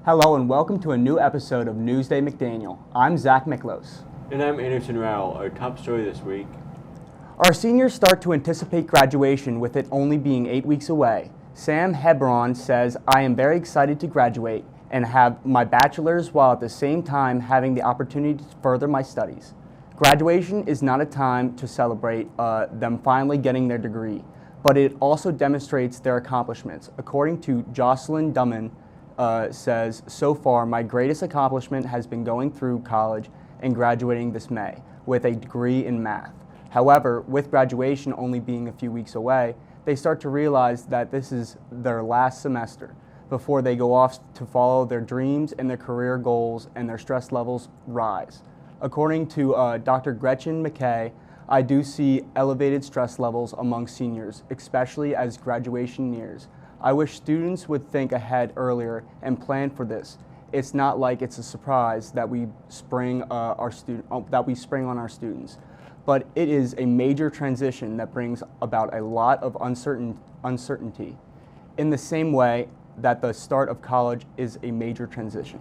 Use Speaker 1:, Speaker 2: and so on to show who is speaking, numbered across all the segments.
Speaker 1: Hello and welcome to a new episode of NewsDay McDaniel. I'm Zach Miklos.
Speaker 2: And I'm Anderson Rowell. Our top story this week.
Speaker 1: Our seniors start to anticipate graduation with it only being 8 weeks away. Sam Hebron says, "I am very excited to graduate and have my bachelor's while at the same time having the opportunity to further my studies. Graduation is not a time to celebrate them finally getting their degree, but it also demonstrates their accomplishments." According to Jocelyn Dumman, says, "So far, my greatest accomplishment has been going through college and graduating this May with a degree in math. However, with graduation only being a few weeks away, they start to realize that this is their last semester before they go off to follow their dreams and their career goals, and their stress levels rise." According to Dr. Gretchen McKay, "I do see elevated stress levels among seniors, especially as graduation nears. I wish students would think ahead earlier and plan for this. It's not like it's a surprise that we spring on our students, but it is a major transition that brings about a lot of uncertainty, in the same way that the start of college is a major transition."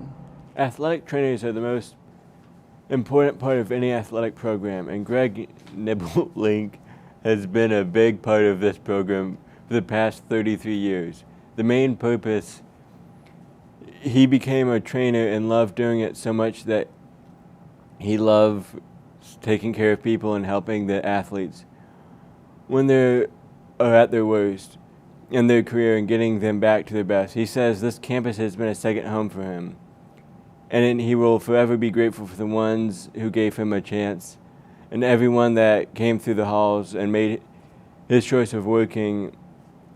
Speaker 2: Athletic trainers are the most important part of any athletic program, and Greg Niblink has been a big part of this program for the past 33 years. The main purpose, he became a trainer and loved doing it so much that he loved taking care of people and helping the athletes when they are at their worst in their career and getting them back to their best. He says this campus has been a second home for him, and he will forever be grateful for the ones who gave him a chance and everyone that came through the halls and made his choice of working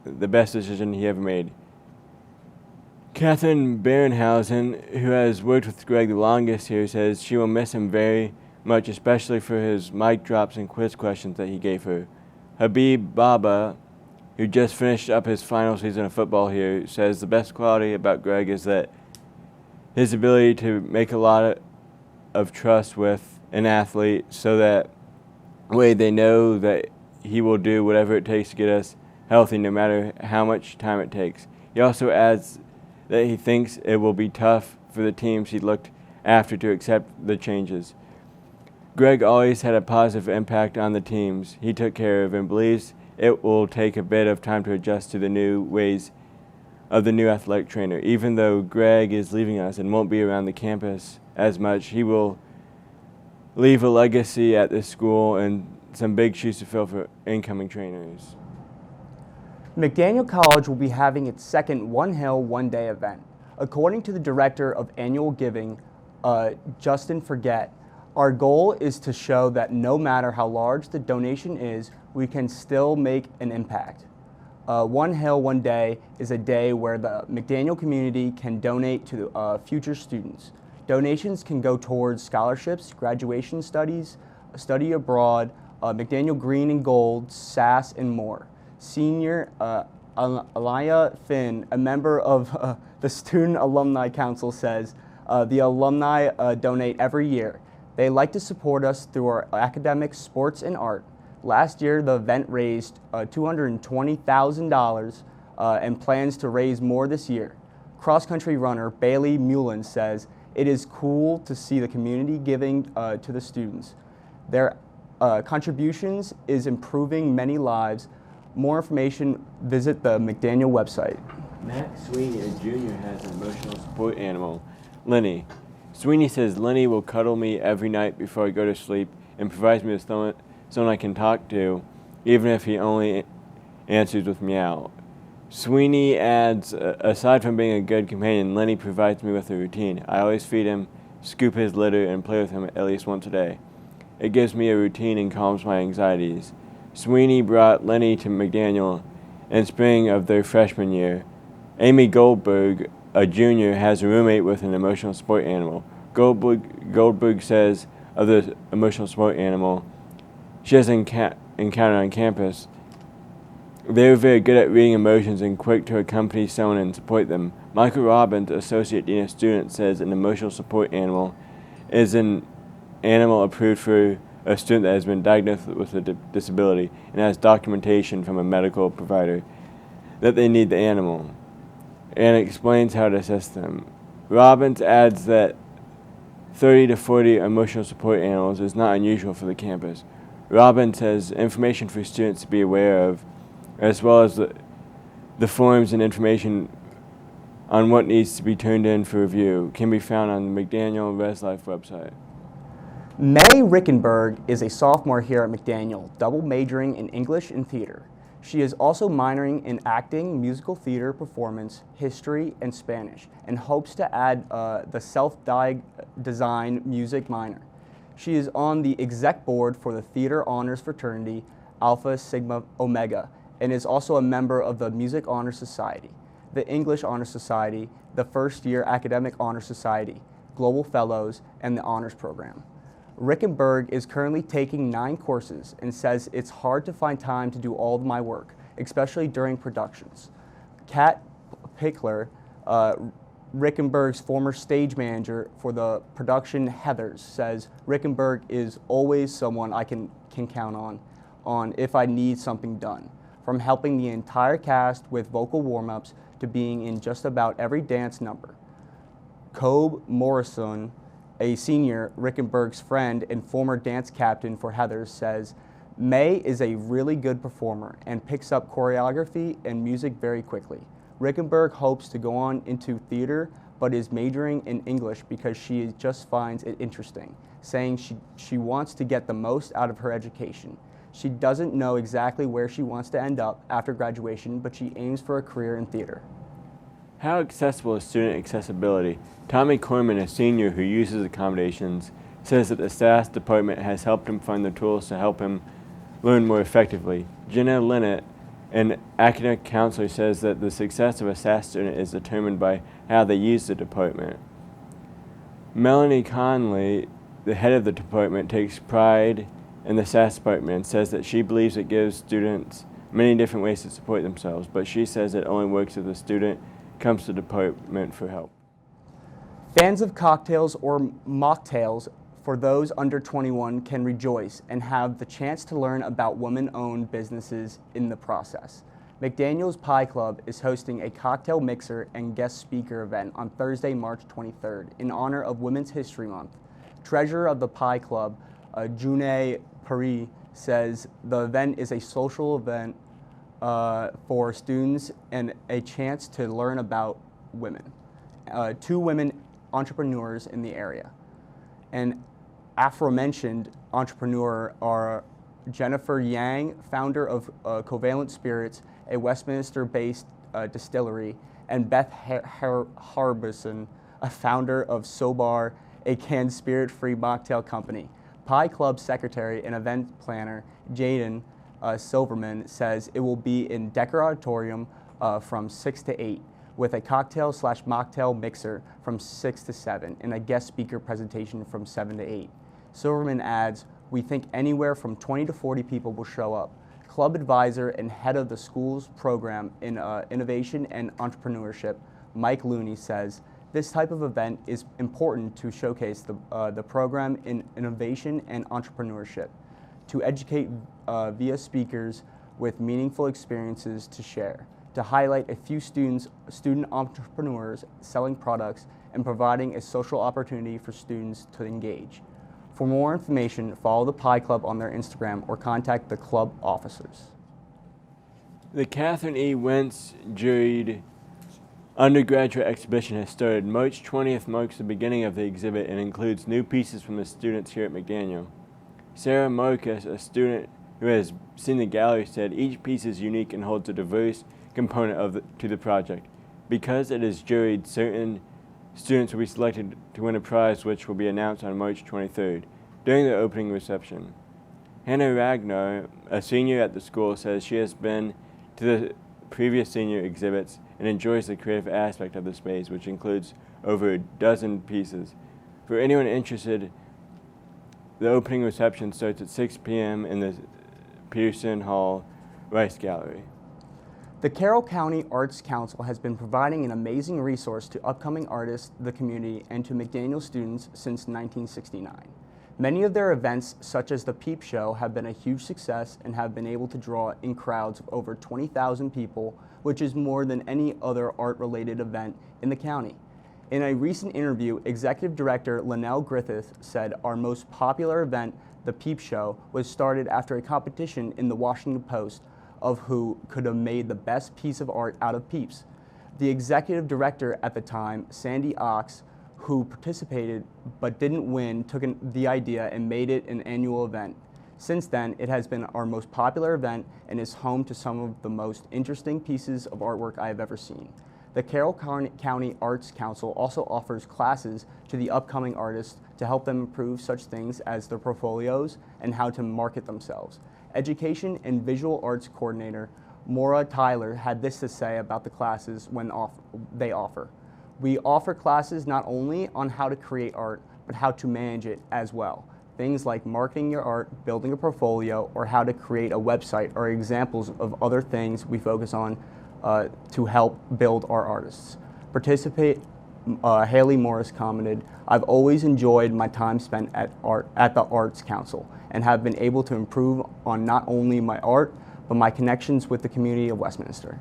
Speaker 2: the best decision he ever made. Catherine Barenhausen, who has worked with Greg the longest here, says she will miss him very much, especially for his mic drops and quiz questions that he gave her. Habib Baba, who just finished up his final season of football here, says the best quality about Greg is that his ability to make a lot of trust with an athlete so that way they know that he will do whatever it takes to get us healthy no matter how much time it takes. He also adds that he thinks it will be tough for the teams he looked after to accept the changes. Greg always had a positive impact on the teams he took care of and believes it will take a bit of time to adjust to the new ways of the new athletic trainer. Even though Greg is leaving us and won't be around the campus as much, he will leave a legacy at this school and some big shoes to fill for incoming trainers.
Speaker 1: McDaniel College will be having its second One Hill, One Day event. According to the Director of Annual Giving, Justin Forget, our goal is to show that no matter how large the donation is, we can still make an impact. One Hill, One Day is a day where the McDaniel community can donate to future students. Donations can go towards scholarships, graduation studies, study abroad, McDaniel Green and Gold, SAS, and more. Senior Alaya Finn, a member of the Student Alumni Council, says the alumni donate every year. They like to support us through our academics, sports, and art. Last year, the event raised $220,000 and plans to raise more this year. Cross-country runner Bailey Mullen says, "It is cool to see the community giving to the students. Their contributions is improving many lives." More information, visit the McDaniel website.
Speaker 2: Matt Sweeney, a junior, has an emotional support animal, Lenny. Sweeney says Lenny will cuddle me every night before I go to sleep and provides me with someone I can talk to, even if he only answers with meow. Sweeney adds, aside from being a good companion, Lenny provides me with a routine. I always feed him, scoop his litter, and play with him at least once a day. It gives me a routine and calms my anxieties. Sweeney brought Lenny to McDaniel in spring of their freshman year. Amy Goldberg, a junior, has a roommate with an emotional support animal. Goldberg says of the emotional support animal she has encountered on campus, they are very good at reading emotions and quick to accompany someone and support them. Michael Robbins, Associate Dean of Students, says an emotional support animal is an animal approved for a student that has been diagnosed with a disability and has documentation from a medical provider that they need the animal, and explains how to assess them. Robbins adds that 30 to 40 emotional support animals is not unusual for the campus. Robbins has information for students to be aware of, as well as the forms and information on what needs to be turned in for review can be found on the McDaniel Res Life website.
Speaker 1: May Rickenberg is a sophomore here at McDaniel, double majoring in English and theater. She is also minoring in acting, musical theater performance, history, and Spanish, and hopes to add the self-design music minor. She is on the exec board for the Theater Honors Fraternity, Alpha Sigma Omega, and is also a member of the Music Honor Society, the English Honor Society, the First Year Academic Honor Society, Global Fellows, and the Honors Program. Rickenberg is currently taking 9 courses and says it's hard to find time to do all of my work, especially during productions. Kat Pickler, Rickenberg's former stage manager for the production Heathers, says Rickenberg is always someone I can count on if I need something done, from helping the entire cast with vocal warm-ups to being in just about every dance number. Cobe Morrison, a senior, Rickenberg's friend and former dance captain for Heathers, says May is a really good performer and picks up choreography and music very quickly. Rickenberg hopes to go on into theater, but is majoring in English because she just finds it interesting, saying she wants to get the most out of her education. She doesn't know exactly where she wants to end up after graduation, but she aims for a career in theater.
Speaker 2: How accessible is student accessibility? Tommy Corman, a senior who uses accommodations, says that the SAS department has helped him find the tools to help him learn more effectively. Jenna Linnett, an academic counselor, says that the success of a SAS student is determined by how they use the department. Melanie Conley, the head of the department, takes pride in the SAS department and says that she believes it gives students many different ways to support themselves, but she says it only works if the student comes to the department for help.
Speaker 1: Fans of cocktails or mocktails for those under 21 can rejoice and have the chance to learn about women-owned businesses in the process. McDaniel's Pie Club is hosting a cocktail mixer and guest speaker event on Thursday, March 23rd in honor of Women's History Month. Treasurer of the Pie Club, June Paris, says the event is a social event for students and a chance to learn about women. 2 women entrepreneurs in the area. An aforementioned entrepreneur are Jennifer Yang, founder of Covalent Spirits, a Westminster-based distillery, and Beth Harbison, a founder of Sobar, a canned spirit-free mocktail company. Pie Club secretary and event planner Jaden Silverman says it will be in Decker Auditorium from 6 to 8, with a cocktail/mocktail mixer from 6 to 7, and a guest speaker presentation from 7 to 8. Silverman adds, "We think anywhere from 20 to 40 people will show up." Club advisor and head of the school's program in innovation and entrepreneurship, Mike Looney, says, "This type of event is important to showcase the program in innovation and entrepreneurship, to educate via speakers with meaningful experiences to share, to highlight a few student entrepreneurs selling products, and providing a social opportunity for students to engage." For more information, follow the Pie Club on their Instagram or contact the club officers.
Speaker 2: The Catherine E. Wentz juried undergraduate exhibition has started. March 20th marks the beginning of the exhibit and includes new pieces from the students here at McDaniel. Sarah Marcus, a student who has seen the gallery, said each piece is unique and holds a diverse component to the project. Because it is juried, certain students will be selected to win a prize which will be announced on March 23rd during the opening reception. Hannah Ragnar, a senior at the school, says she has been to the previous senior exhibits and enjoys the creative aspect of the space, which includes over a dozen pieces. For anyone interested, the opening reception starts at 6 p.m. in the Peterson Hall Rice Gallery.
Speaker 1: The Carroll County Arts Council has been providing an amazing resource to upcoming artists, the community, and to McDaniel students since 1969. Many of their events, such as the Peep Show, have been a huge success and have been able to draw in crowds of over 20,000 people, which is more than any other art-related event in the county. In a recent interview, Executive Director Linnell Griffith said our most popular event, the Peep Show, was started after a competition in the Washington Post of who could have made the best piece of art out of Peeps. The executive director at the time, Sandy Ox, who participated but didn't win, took the idea and made it an annual event. Since then, it has been our most popular event and is home to some of the most interesting pieces of artwork I have ever seen. The Carroll County Arts Council also offers classes to the upcoming artists to help them improve such things as their portfolios and how to market themselves. Education and Visual Arts Coordinator Maura Tyler had this to say about the classes when they offer. We offer classes not only on how to create art, but how to manage it as well. Things like marketing your art, building a portfolio, or how to create a website are examples of other things we focus on to help build our artists. Haley Morris commented, "I've always enjoyed my time spent at the Arts Council and have been able to improve on not only my art, but my connections with the community of Westminster."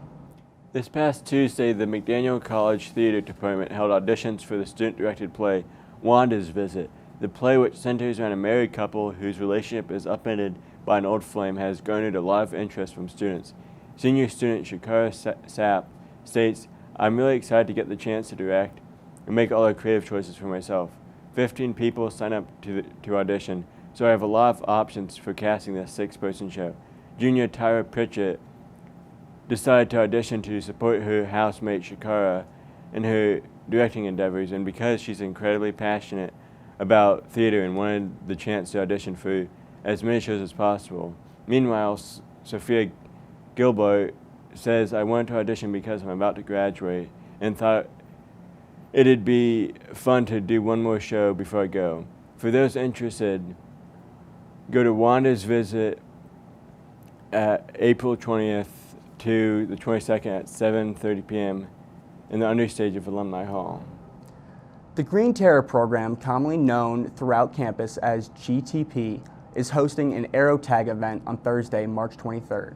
Speaker 2: This past Tuesday, the McDaniel College Theater Department held auditions for the student-directed play, Wanda's Visit. The play, which centers around a married couple whose relationship is upended by an old flame, has garnered a lot of interest from students. Senior student Shakara Sapp states, "I'm really excited to get the chance to direct and make all the creative choices for myself. 15 people signed up to audition, so I have a lot of options for casting this 6-person show." Junior Tyra Pritchett decided to audition to support her housemate Shakara in her directing endeavors, and because she's incredibly passionate about theater and wanted the chance to audition for as many shows as possible. Meanwhile, Sophia Gilbert says, "I wanted to audition because I'm about to graduate and thought it'd be fun to do one more show before I go. For those interested, go to Wanda's Visit at April 20th to the 22nd at 7:30 p.m. in the understage of Alumni Hall."
Speaker 1: The Green Terror program, commonly known throughout campus as GTP, is hosting an Aero Tag event on Thursday, March 23rd.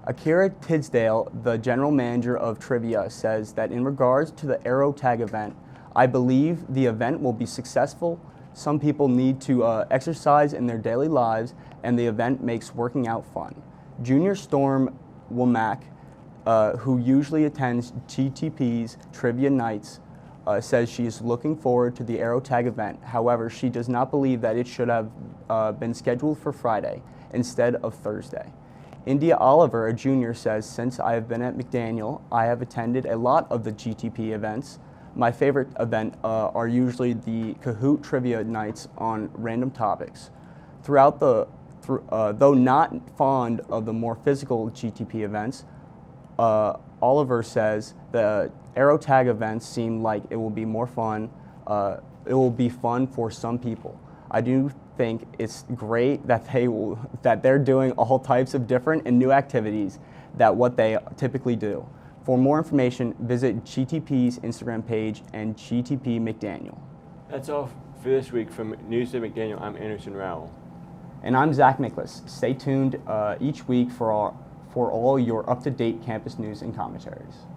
Speaker 1: Akira Tisdale, the general manager of Trivia, says that in regards to the Aero Tag event, "I believe the event will be successful. Some people need to exercise in their daily lives, and the event makes working out fun." Junior Storm Womack, who usually attends GTP's Trivia Nights, says she is looking forward to the Aero Tag event. However, she does not believe that it should have been scheduled for Friday instead of Thursday. India Oliver, a junior, says, "Since I have been at McDaniel, I have attended a lot of the GTP events. My favorite event are usually the Kahoot Trivia Nights on random topics. Though not fond of the more physical GTP events, Oliver says the Aero Tag events seem like it will be more fun. It will be fun for some people. I do think it's great that they're doing all types of different and new activities that what they typically do. For more information, visit GTP's Instagram page and GTP McDaniel."
Speaker 2: That's all for this week from NewsDay McDaniel. I'm Anderson Rowell.
Speaker 1: And I'm Zach Nicholas. Stay tuned each week for all your up-to-date campus news and commentaries.